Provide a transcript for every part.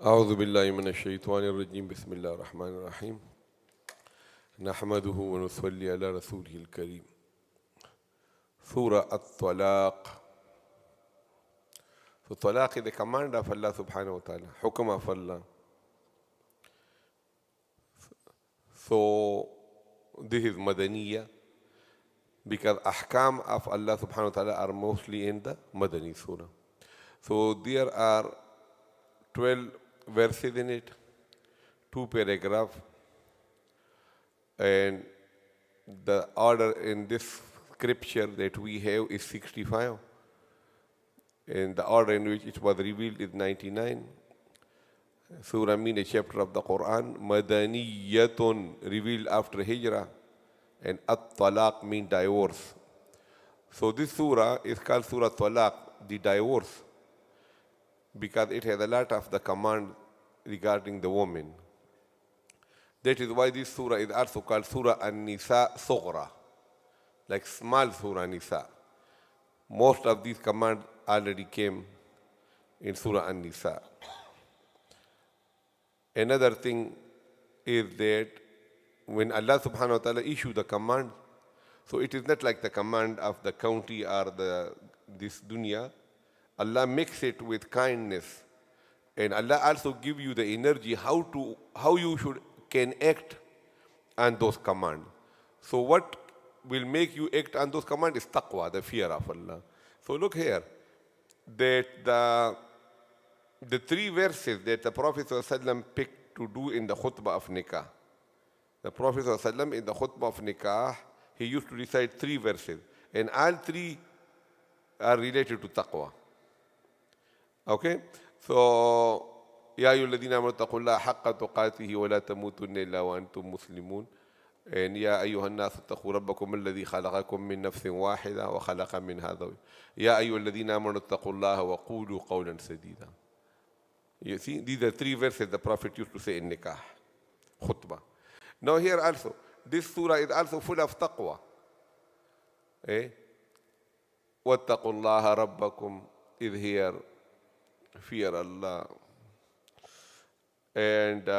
أعوذ بالله من الشيطان الرجيم بسم الله الرحمن الرحيم نحمده ونصلي على رسوله الكريم Surah At-Talaq. So talaq is the command of Allah subhanahu wa ta'ala, hukum of Allah. So this is Madaniya because ahkam of Allah subhanahu wa ta'ala are mostly in the Madani surah. So there are 12 verses in it, 2 paragraphs, and the order in this scripture that we have is 65, and the order in which it was revealed is 99. Surah means a chapter of the Qur'an. Madaniyatun, revealed after Hijrah, and At-Talaq means divorce. So this surah is called Surah Talaq, the divorce, because it has a lot of the command regarding the woman. That is why this surah is also called Surah An-Nisa Sughra, like small Surah Nisa. Most of these commands already came in Surah An-Nisa. Another thing is that when Allah subhanahu wa ta'ala issued the command, so it is not like the command of the county or this dunya. Allah makes it with kindness, and Allah also give you the energy how you can act on those commands. So what will make you act on those commands is taqwa, the fear of Allah. So look here, that the 3 verses that the Prophet ﷺ picked to do in the khutbah of nikah. The Prophet ﷺ in the khutbah of nikah, he used to recite 3 verses, and all 3 are related to taqwa. Okay, so يا أيها الذين آمنوا اتقوا الله حق تقاته ولا تموتن إلا وأنتم مسلمون. And يا أيها الناس اتقوا ربكم الذي خلقكم من نفس واحدة وخلق منها زوجها. يا أيها الذين آمنوا اتقوا الله وقولوا قولا سديدا. You see, these are 3 verses the Prophet used to say in nikah, khutbah. Now here also, this surah is also full of taqwa. واتقوا الله ربكم is here, fear Allah. And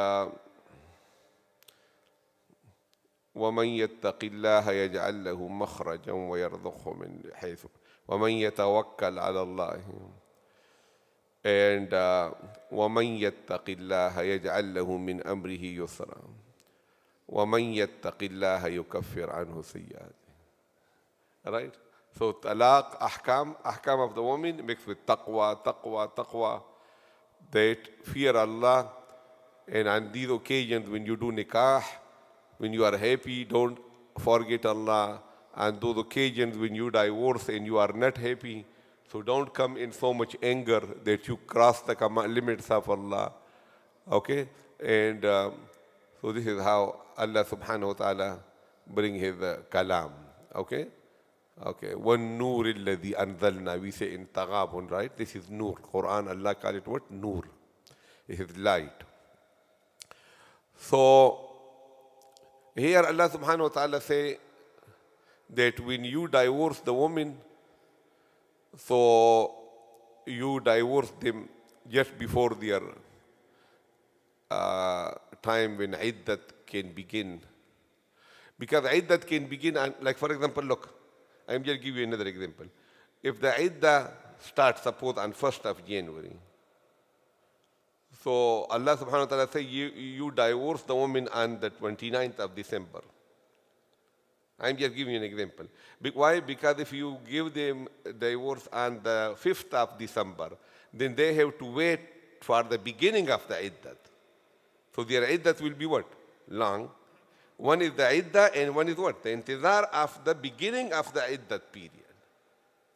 ومن يتق الله يجعل له مخرجا ويرزقه من حيث ومن يتوكل على الله. And ومن يتق الله يجعل له من أمره يسرا ومن يتق الله يكفر عنه سيئاته. Right? So talaq, ahkam of the woman mixed with taqwa, that fear Allah. And on these occasions when you do nikah, when you are happy, don't forget Allah. On those occasions when you divorce and you are not happy, so don't come in so much anger that you cross the limits of Allah. Okay? And so this is how Allah subhanahu wa ta'ala bring his kalam. Okay? Okay. وَالنُّورِ الَّذِي أَنزَلْنَا, we say in Taghabun, right? This is Nur. Qur'an, Allah call it what? Nur. It is light. So here Allah subhanahu wa ta'ala say that when you divorce the woman, so you divorce them just before their time when iddat can begin. Because iddat can begin, like for example, look, I'm just give you another example. If the iddah starts, suppose on 1st of January, so Allah subhanahu wa ta'ala say you divorce the woman on the 29th of December. I'm just giving you an example. Why? Because if you give them divorce on the 5th of December, then they have to wait for the beginning of the iddat. So their iddat will be what? Long. One is the iddah and one is what? The intizar of the beginning of the iddat period.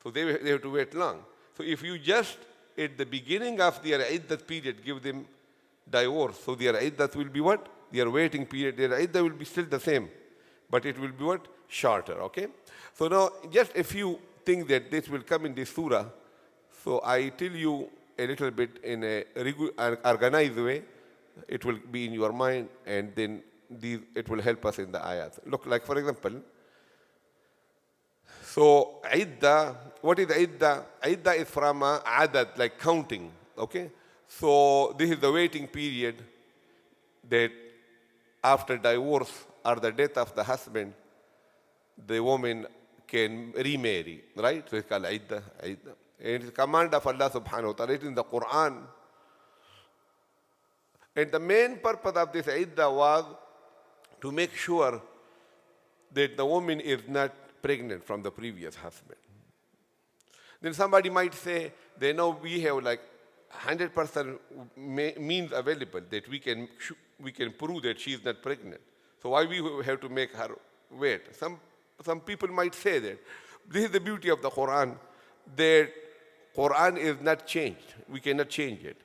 So they have to wait long. So if you just at the beginning of their iddat period give them divorce, so their iddat will be what? Their waiting period, their iddat will be still the same, but it will be what? Shorter, okay? So now just a few things that this will come in this surah. So I tell you a little bit in a organized way. It will be in your mind, and then it will help us in the ayat. Look, like for example, so idda, what is idda? Idda is from adad, like counting, okay? So this is the waiting period that after divorce or the death of the husband, the woman can remarry, right? So it's called iddah. And it's a command of Allah subhanahu wa ta'ala. It is in the Qur'an. And the main purpose of this iddah was to make sure that the woman is not pregnant from the previous husband. Then somebody might say, they know we have like 100% means available that we can prove that she is not pregnant. So why we have to make her wait? Some people might say that. This is the beauty of the Qur'an, that Qur'an is not changed. We cannot change it.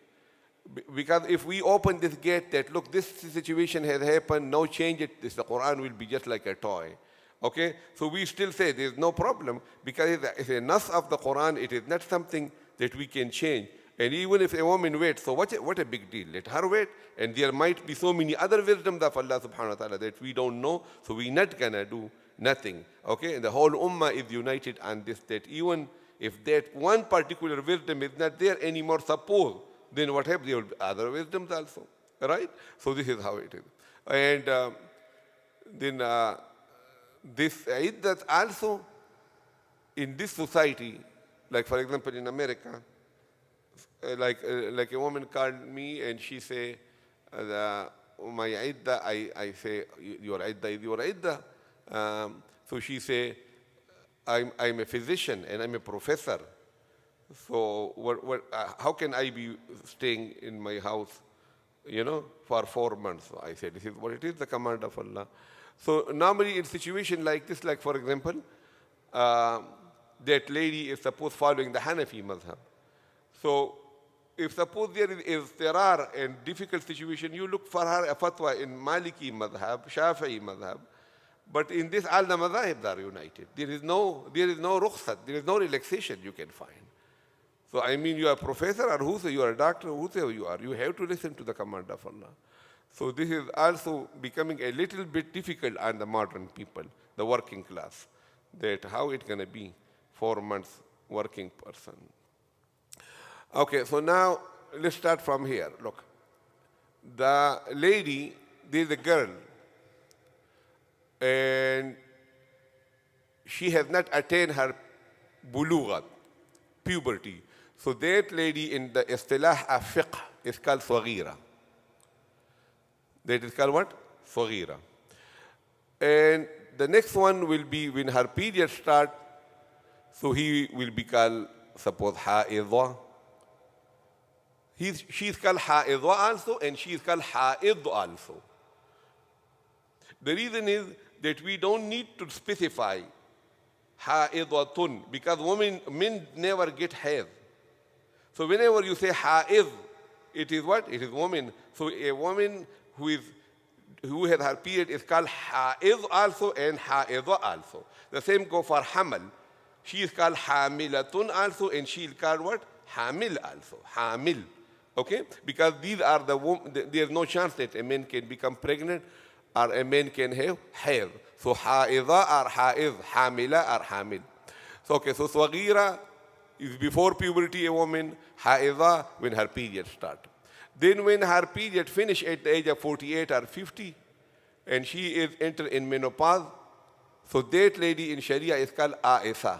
Because if we open this gate that, look, this situation has happened, now change it, the Qur'an will be just like a toy. Okay? So we still say there's no problem because it's a nas of the Qur'an. It is not something that we can change. And even if a woman waits, so what a big deal. Let her wait. And there might be so many other wisdoms of Allah subhanahu wa ta'ala that we don't know, so we're not going to do nothing. Okay? And the whole ummah is united on this, that even if that one particular wisdom is not there anymore, suppose, then what happens? There will be other wisdoms also. Right? So this is how it is. And then this iddat also in this society, like for example in America, like a woman called me and she say, my idda, I say, your idda is your idda. So she say, I'm a physician and I'm a professor. So how can I be staying in my house, for 4 months? So I said, this is what it is, the command of Allah. So normally in situation like this, like for example, that lady is supposed following the Hanafi madhab. So if suppose there are a difficult situation, you look for her a fatwa in Maliki madhab, Shafi'i madhab. But in this, all the madhahibs are united. There is no rukhsat, there is no relaxation you can find. So I mean, you are a professor or whosoever, you are a doctor, whosoever you are, you have to listen to the command of Allah. So this is also becoming a little bit difficult on the modern people, the working class, that how it's going to be 4 months working person. Okay, so now let's start from here. Look, the lady, there's a girl, and she has not attained her bulughat, puberty. So that lady in the istilah of fiqh is called saghira. That is called what? Saghira. And the next one will be when her period start, so he will be called, suppose, ha'idha. She is called ha'idha also, and she is called ha'id also. The reason is that we don't need to specify ha'idatun, because men never get haid. So whenever you say ha'id, it is what? It is woman. So a woman who has her period is called ha'id also and ha'idha also. The same go for hamal. She is called hamilatun also, and she is called what? Hamil also. Hamil. Okay? Because these are there's no chance that a man can become pregnant or a man can have haid. So ha'idha or ha'id, hamila or hamil. So okay, so saghira is before puberty a woman, ha'idha when her period start. Then when her period finish at the age of 48 or 50, and she is enter in menopause, so that lady in Sharia is called Aisa.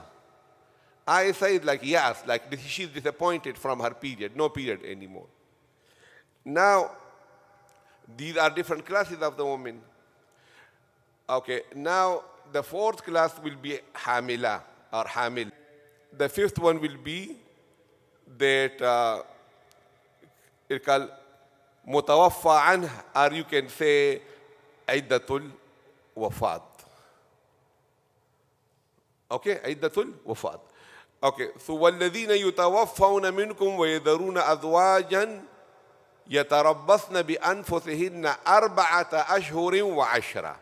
Aisa is like yes, like she's disappointed from her period, no period anymore. Now, these are different classes of the woman. Okay, now the fourth class will be Hamila or Hamil. The fifth one will be that it's called Mutawaffa anh, or you can say Iddatul Wafat. Okay, Iddatul Wafat. Okay, so وَالَّذِينَ يُتَوَفَّوْنَ مِنْكُمْ وَيَذَرُونَ أَزْوَاجًا يَتَرَبَّصْنَ بِأَنفُسِهِنَّ أَرْبَعَةَ أَشْهُرٍ وَعَشْرًا.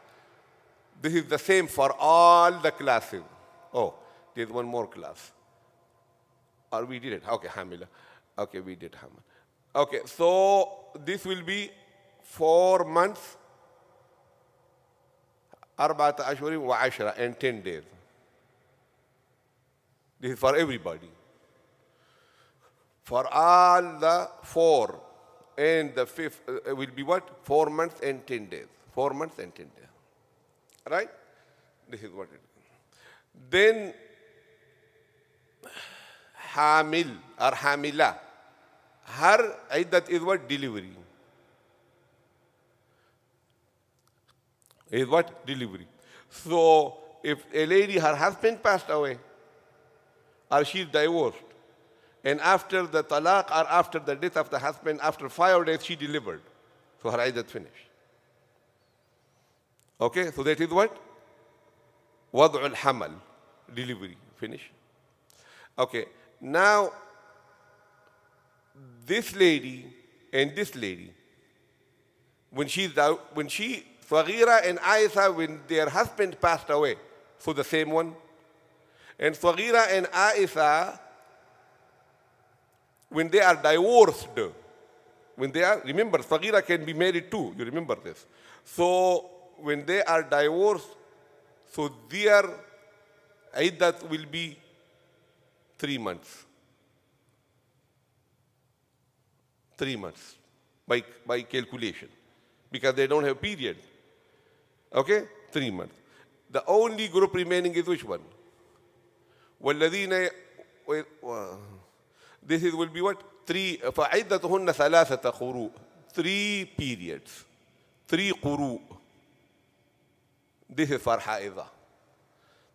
This is the same for all the classes. Oh, there's one more class. Or we did it. Okay, Hamila. Okay, we did Hamila. Okay, so this will be 4 months, أربعة أشهر وعشرة, and 10 days. This is for everybody. for all the 4. And the 5th will be what? 4 months and 10 days. 4 months and 10 days. Right? This is what it is. Then Hamil or Hamila. Her iddat is what? Delivery. Is what? Delivery. So if a lady, her husband passed away, or she's divorced, and after the talaq or after the death of the husband, after 5 days she delivered, so her iddat finished. Okay, so that is what? Wad'u al-hamal, delivery, finish. Okay, now this lady and this lady, when Saghira and Aisha, when their husband passed away, so the same one. And Saghira and Aisha, when they are divorced, remember, Saghira can be married too, you remember this. So when they are divorced, so their iddat will be 3 months. 3 months by calculation, because they don't have period. Okay, 3 months. The only group remaining is which one? وَالَّذِينَ This will be what? 3. فَعِدَّتُهُنَّ ثَلَاثَةَ قُرُوء. 3 periods. 3 قُرُوء. This is for ha'idah.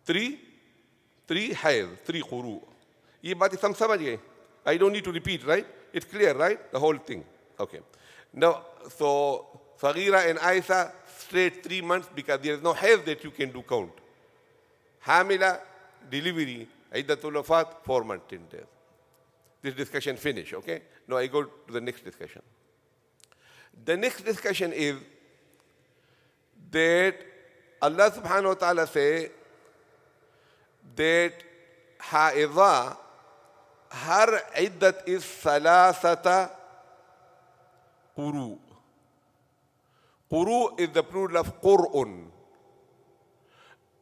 3 haid, 3 قُرُوء. ये बातें सब समझ गए? I don't need to repeat, right? It's clear, right? The whole thing. Okay. Now, so Saghira and Aisha straight 3 months, because there is no haid that you can do count. Hamila, delivery, iddatul wafat, 4 months, 10 days. This discussion finished, okay? Now I go to the next discussion. The next discussion is that Allah subhanahu wa ta'ala say that ha'idah, her iddat is salasata quru. Quru is the plural of Qur'an.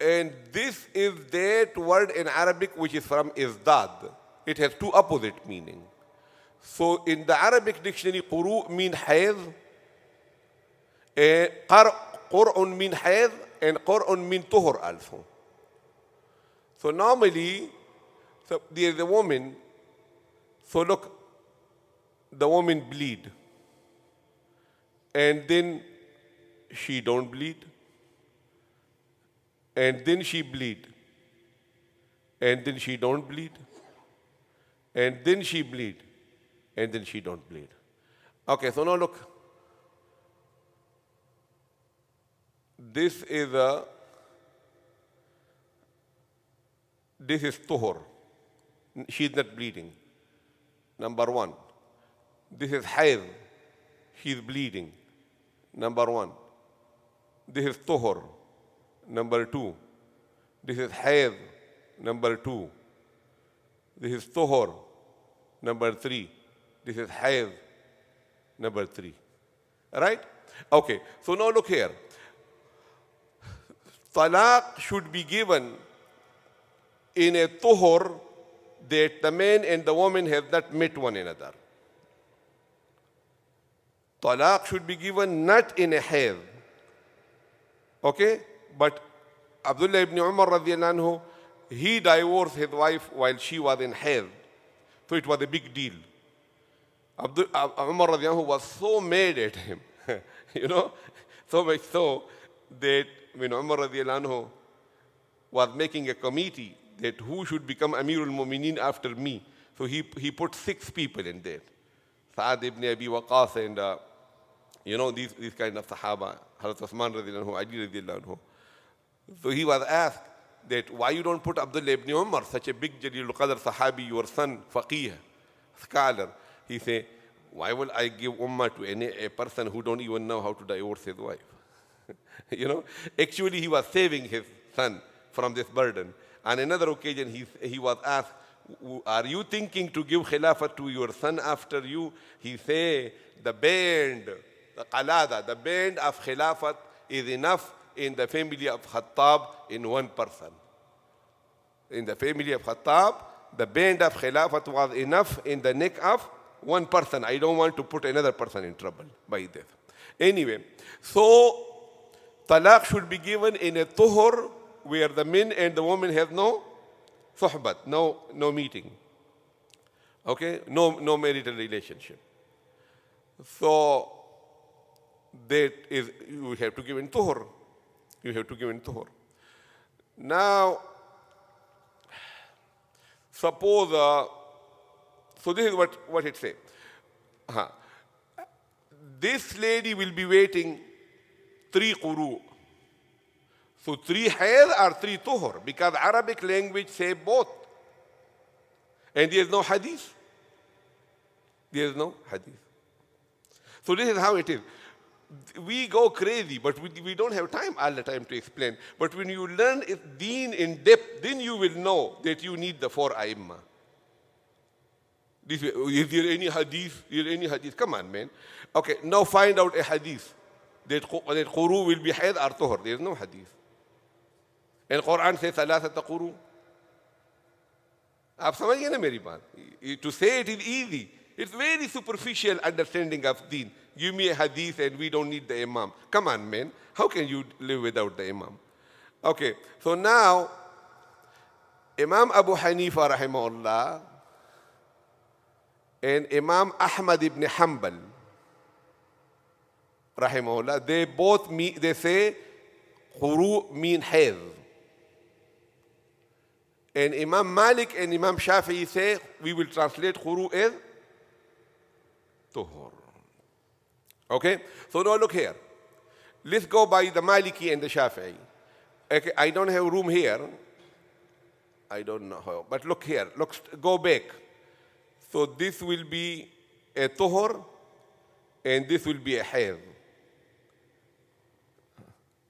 And this is that word in Arabic which is from izdad. It has 2 opposite meanings. So in the Arabic dictionary, Quru mean hayd, Qur'an mean hayd, and Qur'an mean tuhur also. So normally, there is a woman, so look, the woman bleed, and then she don't bleed, and then she bleed, and then she don't bleed, and then she bleed, and then she don't bleed. Okay, so now look. This is tuhur. She is not bleeding. Number 1. This is hayd. She is bleeding. Number 1. This is tuhur. Number 2. This is hayd. Number 2. This is tuhur. Number 3. This is hayd. Number 3. Right? Okay, so now look here. Talaq should be given in a tuhur that the man and the woman have not met one another. Talaq should be given not in a hayd. Okay? But Abdullah ibn Umar radiallahu anhu, he divorced his wife while she was in hayd. So it was a big deal. Umar radiallahu anhu was so mad at him, you know, so much so that when Umar radiallahu anhu was making a committee that who should become Amirul Mu'mineen after me, so he put 6 people in there. Sa'ad ibn Abi Waqqas and, you know, these kind of Sahaba, Hazrat Usman radiallahu anhu, Ali radiallahu anhu. So he was asked that why you don't put Abdullah ibn Umar, such a big Jalil Qadr Sahabi, your son, faqih, scholar. He said, why will I give ummah to a person who don't even know how to divorce his wife? You know, actually he was saving his son from this burden. On another occasion, he was asked, are you thinking to give khilafah to your son after you? He said, the band, the qalada, the band of khilafat is enough in the family of Khattab in one person. In the family of Khattab, the band of Khilafat was enough in the neck of one person. I don't want to put another person in trouble by this. Anyway, so talaq should be given in a tuhur where the men and the women have no suhbat, no meeting. Okay, no marital relationship. So that is, you have to give in tuhur. You have to give in tuhur. Now, suppose, so this is what it says. This lady will be waiting 3 quru. So 3 hayd or 3 tuhur, because Arabic language say both. And there is no hadith. There is no hadith. So this is how it is. We go crazy, but we don't have time all the time to explain. But when you learn deen in depth, then you will know that you need the 4 a'immah. Is there any hadith? Is there any hadith? Come on, man. Okay, now find out a hadith that quru will be hayd or tuhur. There is no hadith. And Qur'an says ثلاثة quru. आप समझ गए ना मेरी बात? To say it is easy. It's very superficial understanding of deen. Give me a hadith and we don't need the imam. Come on, man. How can you live without the imam? Okay, so now, Imam Abu Hanifa rahimahullah and Imam Ahmad ibn Hanbal rahimahullah, they both they say quru mean hayd. And Imam Malik and Imam Shafi'i say we will translate quru as tuhur. Okay, so now look here. Let's go by the Maliki and the Shafi'i. Okay, I don't have room here. I don't know how, but look here. Go back. So this will be a tuhur, and this will be a hayd.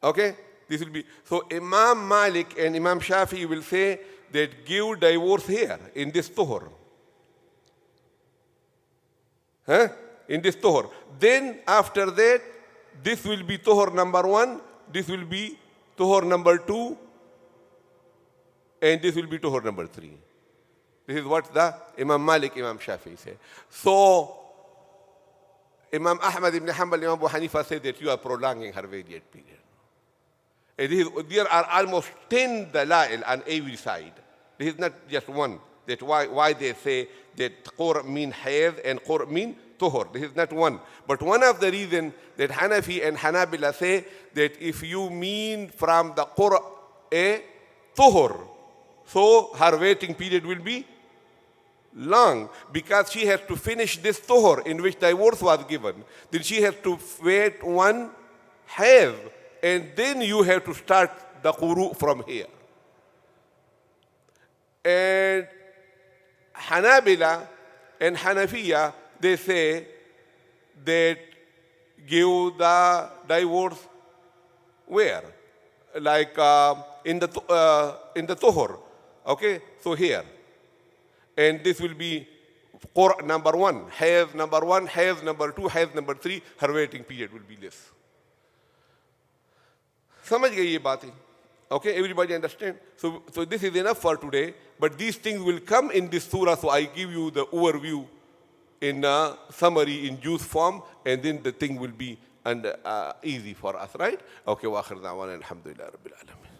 Okay, this will be. So Imam Malik and Imam Shafi'i will say that give divorce here in this tuhur. In this tuhur. Then after that, this will be tuhur number 1, this will be tuhur number 2, and this will be tuhur number 3. This is what the Imam Malik, Imam Shafi'i say. So Imam Ahmad ibn Hanbal, Imam Abu Hanifa said that you are prolonging her varied period. And there are almost 10 dalail on every side. This is not just one. That's why they say that qur mean hayd and qur mean tuhur. This is not one. But one of the reasons that Hanafi and Hanabila say that if you mean from the qur a tuhur, so her waiting period will be long, because she has to finish this tuhur in which divorce was given. Then she has to wait 1 hayd, and then you have to start the quru from here. And Hanabila and Hanafiya, they say that give the divorce where? Like in the tuhur. Okay, so here. And this will be qur number 1, hayd number 1, hayd number 2, hayd number 3, her waiting period will be less. समझ गए ये बातें? Okay, everybody understand? So this is enough for today, but these things will come in this surah, so I give you the overview in a summary in juice form, and then the thing will be easy for us, right? Okay, wa akhir da'wana alhamdulillah rabbil alamin.